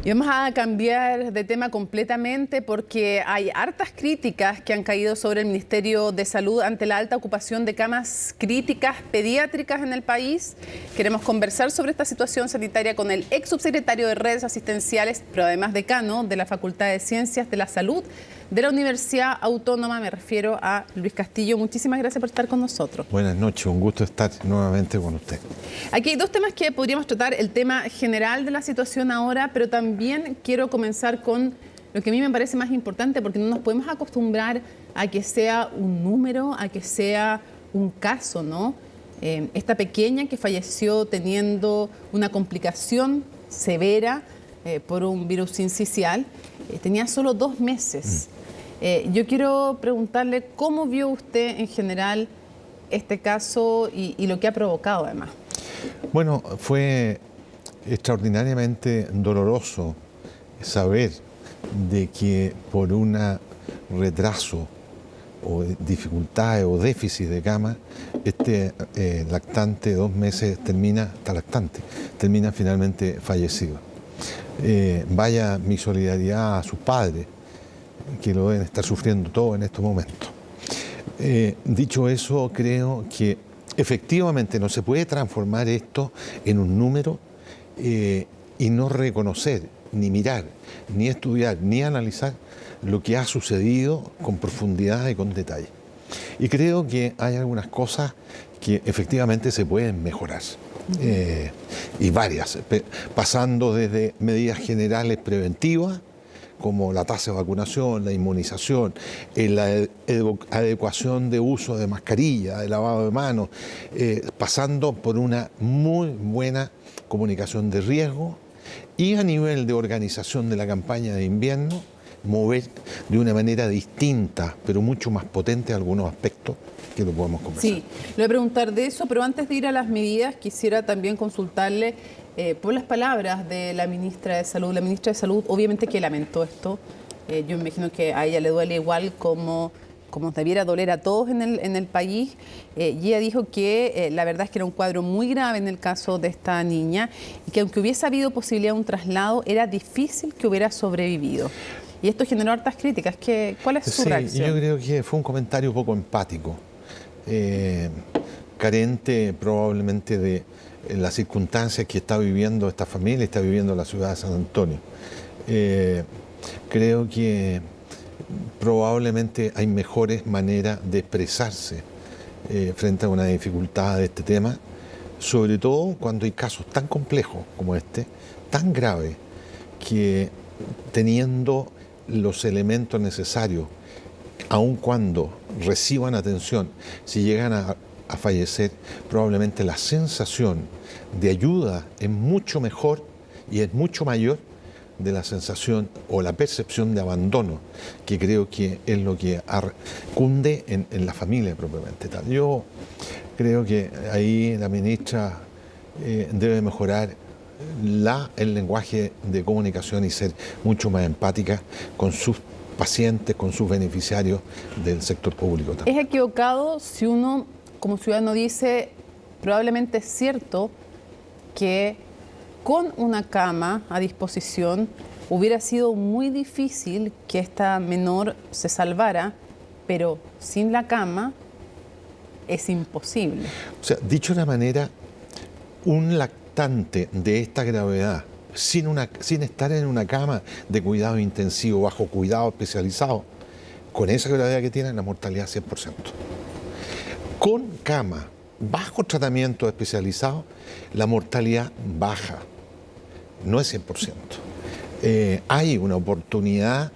Y vamos a cambiar de tema completamente porque hay hartas críticas que han caído sobre el Ministerio de Salud ante la alta ocupación de camas críticas pediátricas en el país. Queremos conversar sobre esta situación sanitaria con el ex subsecretario de Redes Asistenciales, pero además decano de la Facultad de Ciencias de la Salud de la Universidad Autónoma. Me refiero a Luis Castillo. Muchísimas gracias por estar con nosotros. Buenas noches, un gusto estar nuevamente con usted. Aquí hay dos temas que podríamos tratar, el tema general de la situación ahora, pero también quiero comenzar con lo que a mí me parece más importante, porque no nos podemos acostumbrar a que sea un número, a que sea un caso, ¿no? Esta pequeña que falleció teniendo una complicación severa por un virus sincicial, tenía solo 2 meses. Yo quiero preguntarle cómo vio usted en general este caso y lo que ha provocado además. Bueno, fue extraordinariamente doloroso saber de que por un retraso o dificultades o déficit de cama, este lactante de 2 meses termina finalmente fallecido. Vaya mi solidaridad a sus padres, que lo deben estar sufriendo todo en estos momentos. Dicho eso, creo que efectivamente no se puede transformar esto en un número y no reconocer, ni mirar, ni estudiar, ni analizar lo que ha sucedido con profundidad y con detalle. Y creo que hay algunas cosas que efectivamente se pueden mejorar. Y varias, pasando desde medidas generales preventivas, como la tasa de vacunación, la inmunización, la adecuación de uso de mascarilla, de lavado de manos, pasando por una muy buena comunicación de riesgo y a nivel de organización de la campaña de invierno, mover de una manera distinta, pero mucho más potente algunos aspectos que lo podemos conversar. Sí, le voy a preguntar de eso, pero antes de ir a las medidas, quisiera también consultarle por las palabras de la ministra de Salud. La ministra de Salud obviamente que lamentó esto. Yo me imagino que a ella le duele igual como debiera doler a todos en el país. Y ella dijo que la verdad es que era un cuadro muy grave en el caso de esta niña y que aunque hubiese habido posibilidad de un traslado, era difícil que hubiera sobrevivido. Y esto generó hartas críticas. ¿Cuál es su reacción? Yo creo que fue un comentario poco empático, carente probablemente de las circunstancias que está viviendo esta familia, está viviendo la ciudad de San Antonio. Creo que probablemente hay mejores maneras de expresarse frente a una dificultad de este tema, sobre todo cuando hay casos tan complejos como este, tan graves, que teniendo los elementos necesarios, aun cuando reciban atención, si llegan a fallecer, probablemente la sensación de ayuda es mucho mejor y es mucho mayor de la sensación o la percepción de abandono, que creo que es lo que cunde en la familia propiamente tal. Yo creo que ahí la ministra debe mejorar el lenguaje de comunicación y ser mucho más empática con sus pacientes, con sus beneficiarios del sector público también. ¿Es equivocado si uno como ciudadano dice, probablemente es cierto que con una cama a disposición hubiera sido muy difícil que esta menor se salvara, pero sin la cama es imposible? O sea, dicho de una manera, un lactante de esta gravedad, sin estar en una cama de cuidado intensivo, bajo cuidado especializado, con esa gravedad que tiene, la mortalidad es 100%. Con cama, bajo tratamiento especializado, la mortalidad baja, no es 100%. Hay una oportunidad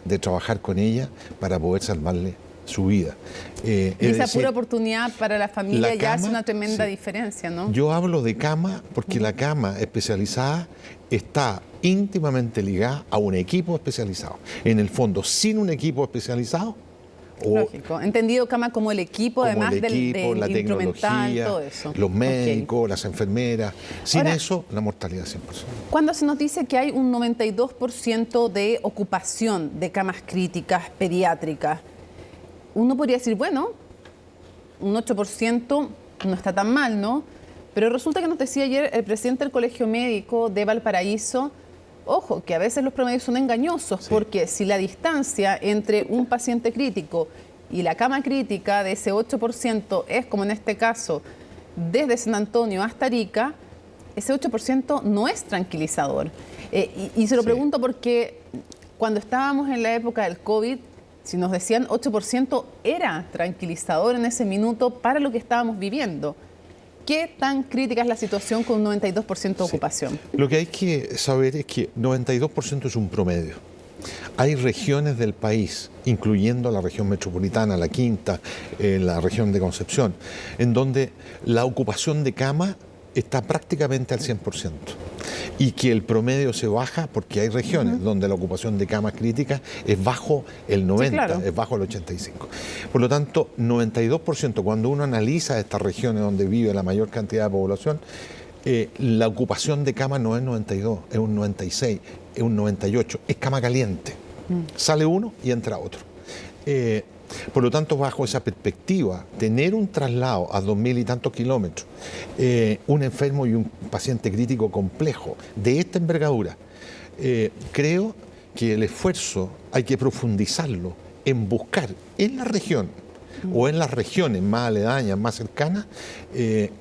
de trabajar con ella para poder salvarle su vida. Y esa pura oportunidad para la familia ya hace una tremenda diferencia, ¿no? Yo hablo de cama porque la cama especializada está íntimamente ligada a un equipo especializado. En el fondo, sin un equipo especializado, lógico. Entendido cama como el equipo, además la tecnología, todo eso. Los médicos, las enfermeras. Sin eso, la mortalidad es 100%. Cuando se nos dice que hay un 92% de ocupación de camas críticas pediátricas, uno podría decir, bueno, un 8% no está tan mal, ¿no? Pero resulta que nos decía ayer el presidente del Colegio Médico de Valparaíso, ojo, que a veces los promedios son engañosos, porque si la distancia entre un paciente crítico y la cama crítica de ese 8% es, como en este caso, desde San Antonio hasta Arica, ese 8% no es tranquilizador. Y se lo pregunto porque cuando estábamos en la época del COVID, si nos decían 8% era tranquilizador en ese minuto para lo que estábamos viviendo. ¿Qué tan crítica es la situación con un 92% de ocupación? Lo que hay que saber es que 92% es un promedio. Hay regiones del país, incluyendo la región metropolitana, la Quinta, la región de Concepción, en donde la ocupación de cama está prácticamente al 100%. Y que el promedio se baja porque hay regiones donde la ocupación de camas críticas es bajo el 90%, sí, claro, es bajo el 85%. Por lo tanto, 92%, cuando uno analiza estas regiones donde vive la mayor cantidad de población, la ocupación de cama no es 92, es un 96, es un 98, es cama caliente. Sale uno y entra otro. Por lo tanto, bajo esa perspectiva, tener un traslado a 2000 y tantos kilómetros, un enfermo y un paciente crítico complejo de esta envergadura, creo que el esfuerzo hay que profundizarlo en buscar en la región o en las regiones más aledañas, más cercanas,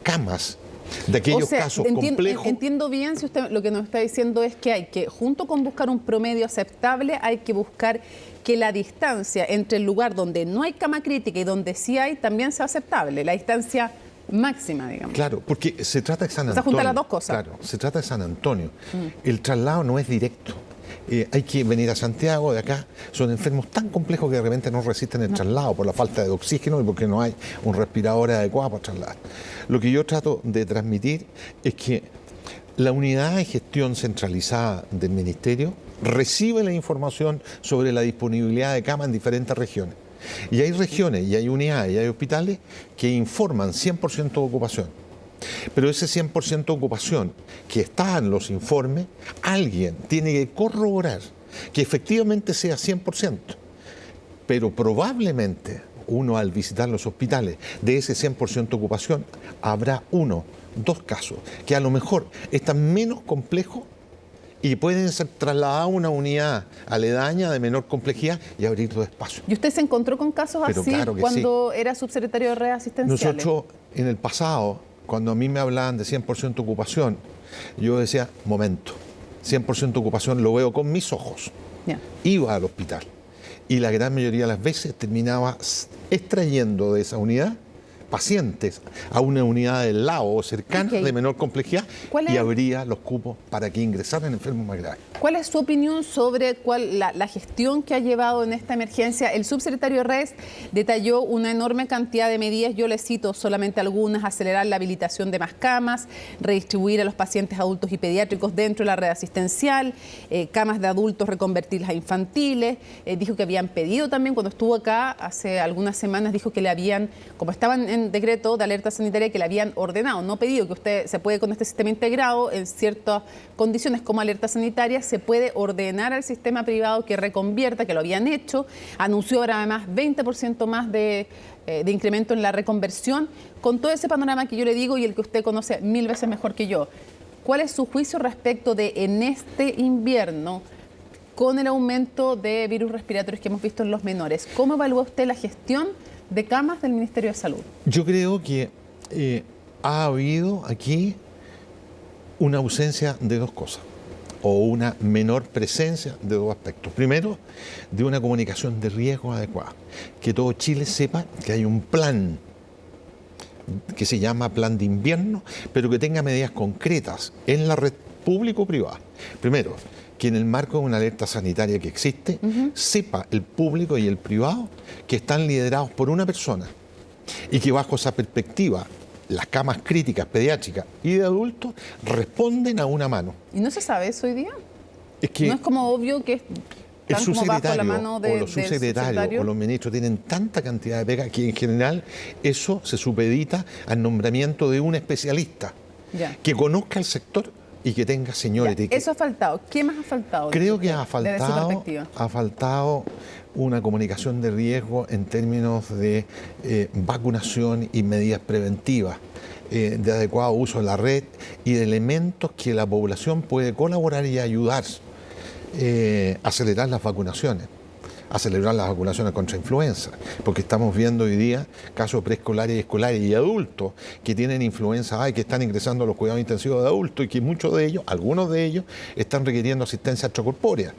camas de aquellos casos complejos. Entiendo bien si usted lo que nos está diciendo es que hay que, junto con buscar un promedio aceptable, hay que buscar que la distancia entre el lugar donde no hay cama crítica y donde sí hay también sea aceptable, la distancia máxima, digamos. Claro, porque se trata de San Antonio. Se juntan las dos cosas. Claro, se trata de San Antonio. El traslado no es directo. Hay que venir a Santiago, de acá. Son enfermos tan complejos que de repente no resisten el traslado por la falta de oxígeno y porque no hay un respirador adecuado para trasladar. Lo que yo trato de transmitir es que la unidad de gestión centralizada del Ministerio recibe la información sobre la disponibilidad de cama en diferentes regiones. Y hay regiones, y hay unidades, y hay hospitales que informan 100% de ocupación. Pero ese 100% de ocupación que está en los informes, alguien tiene que corroborar que efectivamente sea 100%. Pero probablemente uno al visitar los hospitales de ese 100% de ocupación habrá uno, dos casos que a lo mejor están menos complejos y pueden ser trasladados a una unidad aledaña de menor complejidad y abrir dos espacios. ¿Y usted se encontró con casos así claro cuando era subsecretario de redes asistenciales? Nosotros en el pasado, cuando a mí me hablaban de 100% ocupación, yo decía, momento, 100% ocupación lo veo con mis ojos. Iba al hospital y la gran mayoría de las veces terminaba extrayendo de esa unidad pacientes a una unidad del lado o cercana de menor complejidad y abría los cupos para que ingresaran enfermos más graves. ¿Cuál es su opinión sobre la gestión que ha llevado en esta emergencia? El subsecretario de Redes detalló una enorme cantidad de medidas, yo le cito solamente algunas: acelerar la habilitación de más camas, redistribuir a los pacientes adultos y pediátricos dentro de la red asistencial, camas de adultos reconvertirlas a infantiles. Dijo que habían pedido también, cuando estuvo acá hace algunas semanas, dijo que le habían, como estaban en decreto de alerta sanitaria, que le habían ordenado, no pedido, que usted se puede con este sistema integrado en ciertas condiciones como alerta sanitaria, se puede ordenar al sistema privado que reconvierta, que lo habían hecho. Anunció ahora además 20% más de incremento en la reconversión. Con todo ese panorama que yo le digo y el que usted conoce 1000 veces mejor que yo, ¿cuál es su juicio respecto de en este invierno, con el aumento de virus respiratorios que hemos visto en los menores, cómo evalúa usted la gestión de camas del Ministerio de Salud? Yo creo que ha habido aquí una ausencia de dos cosas, o una menor presencia de dos aspectos. Primero, de una comunicación de riesgo adecuada, que todo Chile sepa que hay un plan que se llama plan de invierno, pero que tenga medidas concretas en la red público-privada. Primero, que en el marco de una alerta sanitaria que existe, sepa el público y el privado que están liderados por una persona y que bajo esa perspectiva las camas críticas pediátricas y de adultos responden a una mano. ¿Y no se sabe eso hoy día? Es que no es como obvio que el subsecretario o los subsecretarios o los ministros tienen tanta cantidad de pega que en general eso se supedita al nombramiento de un especialista que conozca el sector y que tenga etiqueta. Eso ha faltado. ¿Qué más ha faltado? Creo que ha faltado una comunicación de riesgo en términos de vacunación y medidas preventivas. de adecuado uso de la red y de elementos que la población puede colaborar y ayudar a acelerar las vacunaciones. Acelerar las vacunaciones contra influenza, porque estamos viendo hoy día casos preescolares y escolares y adultos que tienen influenza A y que están ingresando a los cuidados intensivos de adultos y que muchos de ellos, algunos de ellos, están requiriendo asistencia extracorpórea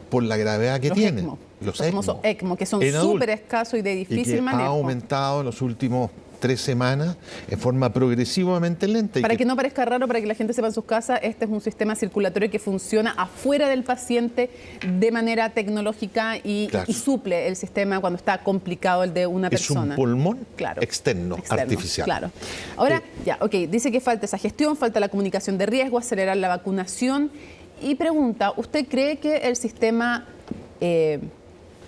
por la gravedad que tienen. Los famosos ECMO, que son en súper escasos y de difícil manejo. Ha aumentado en los últimos 3 semanas en forma progresivamente lenta. Para que no parezca raro, para que la gente sepa en sus casas, este es un sistema circulatorio que funciona afuera del paciente de manera tecnológica y suple el sistema cuando está complicado el de una persona. Es un pulmón externo, artificial. Claro. Ahora, dice que falta esa gestión, falta la comunicación de riesgo, acelerar la vacunación. Y pregunta, ¿usted cree que el sistema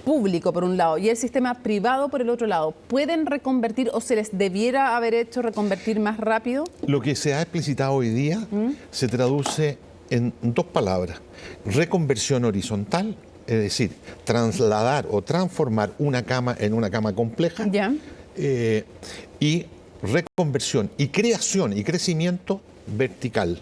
público por un lado y el sistema privado por el otro lado pueden reconvertir o se les debiera haber hecho reconvertir más rápido? Lo que se ha explicitado hoy día se traduce en 2 palabras: reconversión horizontal, es decir, trasladar o transformar una cama en una cama compleja, y reconversión y creación y crecimiento vertical.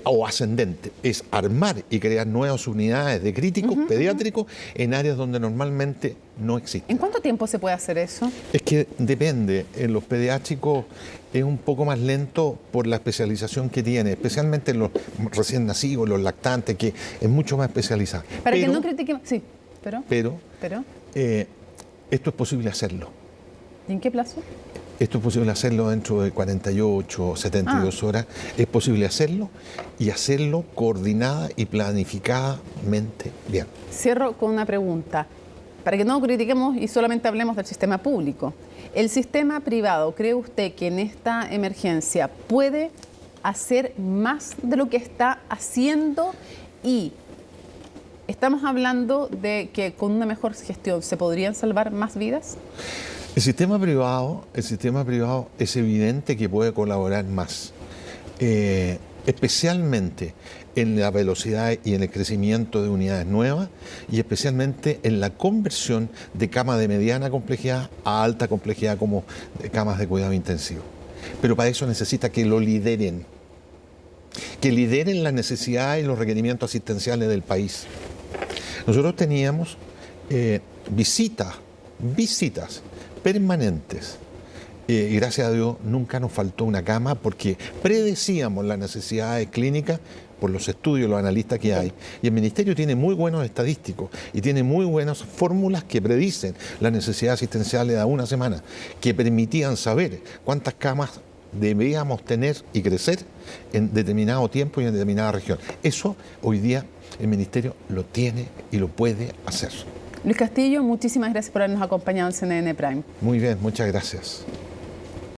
O ascendente, es armar y crear nuevas unidades de críticos pediátricos en áreas donde normalmente no existen. ¿En cuánto tiempo se puede hacer eso? Es que depende. En los pediátricos es un poco más lento por la especialización que tiene, especialmente en los recién nacidos, los lactantes, que es mucho más especializado. Para que no critiquemos, sí, pero esto es posible hacerlo. ¿Y en qué plazo? Esto es posible hacerlo dentro de 48 o 72 horas. Es posible hacerlo y hacerlo coordinada y planificadamente bien. Cierro con una pregunta. Para que no critiquemos y solamente hablemos del sistema público. ¿El sistema privado, cree usted que en esta emergencia puede hacer más de lo que está haciendo? Y estamos hablando de que con una mejor gestión se podrían salvar más vidas. El sistema privado es evidente que puede colaborar más, especialmente en la velocidad y en el crecimiento de unidades nuevas y especialmente en la conversión de camas de mediana complejidad a alta complejidad como camas de cuidado intensivo. Pero para eso necesita que lo lideren, las necesidades y los requerimientos asistenciales del país. Nosotros teníamos visitas permanentes. Y gracias a Dios nunca nos faltó una cama porque predecíamos las necesidades clínicas por los estudios, los analistas que hay. Y el Ministerio tiene muy buenos estadísticos y tiene muy buenas fórmulas que predicen las necesidades asistenciales a una semana, que permitían saber cuántas camas debíamos tener y crecer en determinado tiempo y en determinada región. Eso hoy día el Ministerio lo tiene y lo puede hacer. Luis Castillo, muchísimas gracias por habernos acompañado en CNN Prime. Muy bien, muchas gracias.